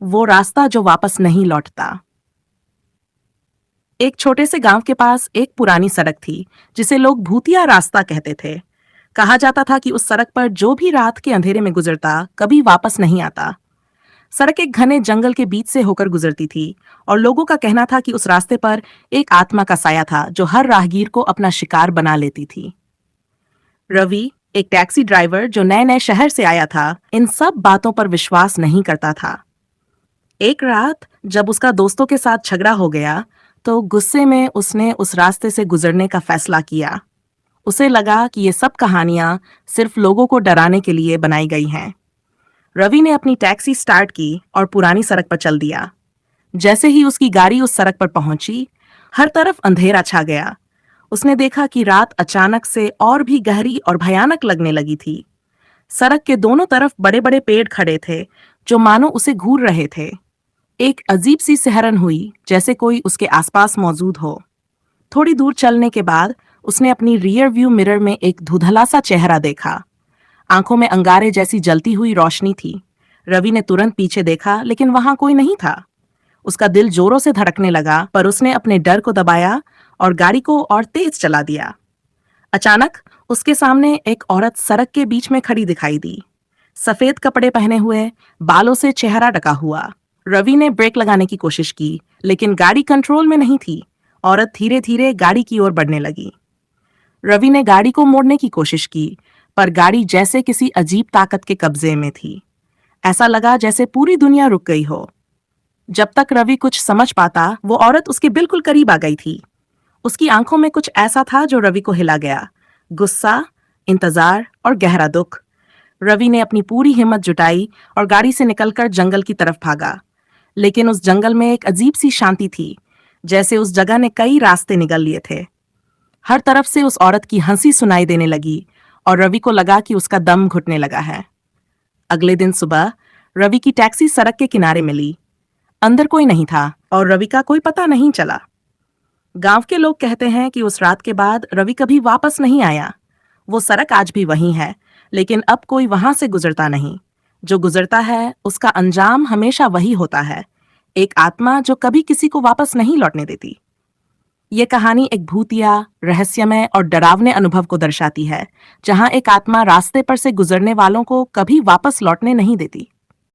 वो रास्ता जो वापस नहीं लौटता। एक छोटे से गांव के पास एक पुरानी सड़क थी जिसे लोग भूतिया रास्ता कहते थे। कहा जाता था कि उस सड़क पर जो भी रात के अंधेरे में गुजरता कभी वापस नहीं आता। सड़क एक घने जंगल के बीच से होकर गुजरती थी और लोगों का कहना था कि उस रास्ते पर एक आत्मा का साया था जो हर राहगीर को अपना शिकार बना लेती थी। रवि, एक टैक्सी ड्राइवर जो नए नए शहर से आया था, इन सब बातों पर विश्वास नहीं करता था। एक रात जब उसका दोस्तों के साथ झगड़ा हो गया, तो गुस्से में उसने उस रास्ते से गुजरने का फैसला किया। उसे लगा कि ये सब कहानियां सिर्फ लोगों को डराने के लिए बनाई गई हैं। रवि ने अपनी टैक्सी स्टार्ट की और पुरानी सड़क पर चल दिया। जैसे ही उसकी गाड़ी उस सड़क पर पहुंची, हर तरफ अंधेरा छा गया। उसने देखा कि रात अचानक से और भी गहरी और भयानक लगने लगी थी। सड़क के दोनों तरफ बड़े बड़े पेड़ खड़े थे जो मानो उसे घूर रहे थे। एक अजीब सी सिहरन हुई, जैसे कोई उसके आसपास मौजूद हो। थोड़ी दूर चलने के बाद उसने अपनी रियर व्यू मिरर में एक धुंधला सा चेहरा देखा। आंखों में अंगारे जैसी जलती हुई रोशनी थी। रवि ने तुरंत पीछे देखा, लेकिन वहां कोई नहीं था। उसका दिल जोरों से धड़कने लगा, पर उसने अपने डर को दबाया और गाड़ी को और तेज चला दिया। अचानक उसके सामने एक औरत सड़क के बीच में खड़ी दिखाई दी। सफेद कपड़े पहने हुए, बालों से चेहरा ढका हुआ। रवि ने ब्रेक लगाने की कोशिश की, लेकिन गाड़ी कंट्रोल में नहीं थी। औरत धीरे धीरे गाड़ी की ओर बढ़ने लगी। रवि ने गाड़ी को मोड़ने की कोशिश की, पर गाड़ी जैसे किसी अजीब ताकत के कब्जे में थी। ऐसा लगा जैसे पूरी दुनिया रुक गई हो। जब तक रवि कुछ समझ पाता, वो औरत उसके बिल्कुल करीब आ गई थी। उसकी आंखों में कुछ ऐसा था जो रवि को हिला गया। गुस्सा, इंतजार और गहरा दुख। रवि ने अपनी पूरी हिम्मत जुटाई और गाड़ी से निकलकर जंगल की तरफ भागा। लेकिन उस जंगल में एक अजीब सी शांति थी, जैसे उस जगह ने कई रास्ते निगल लिए थे। हर तरफ से उस औरत की हंसी सुनाई देने लगी और रवि को लगा कि उसका दम घुटने लगा है। अगले दिन सुबह रवि की टैक्सी सड़क के किनारे मिली। अंदर कोई नहीं था और रवि का कोई पता नहीं चला। गांव के लोग कहते हैं कि उस रात के बाद रवि कभी वापस नहीं आया। वो सड़क आज भी वही है, लेकिन अब कोई वहां से गुजरता नहीं। जो गुजरता है उसका अंजाम हमेशा वही होता है, एक आत्मा जो कभी किसी को वापस नहीं लौटने देती। ये कहानी एक भूतिया, रहस्यमय और डरावने अनुभव को दर्शाती है, जहां एक आत्मा रास्ते पर से गुजरने वालों को कभी वापस लौटने नहीं देती।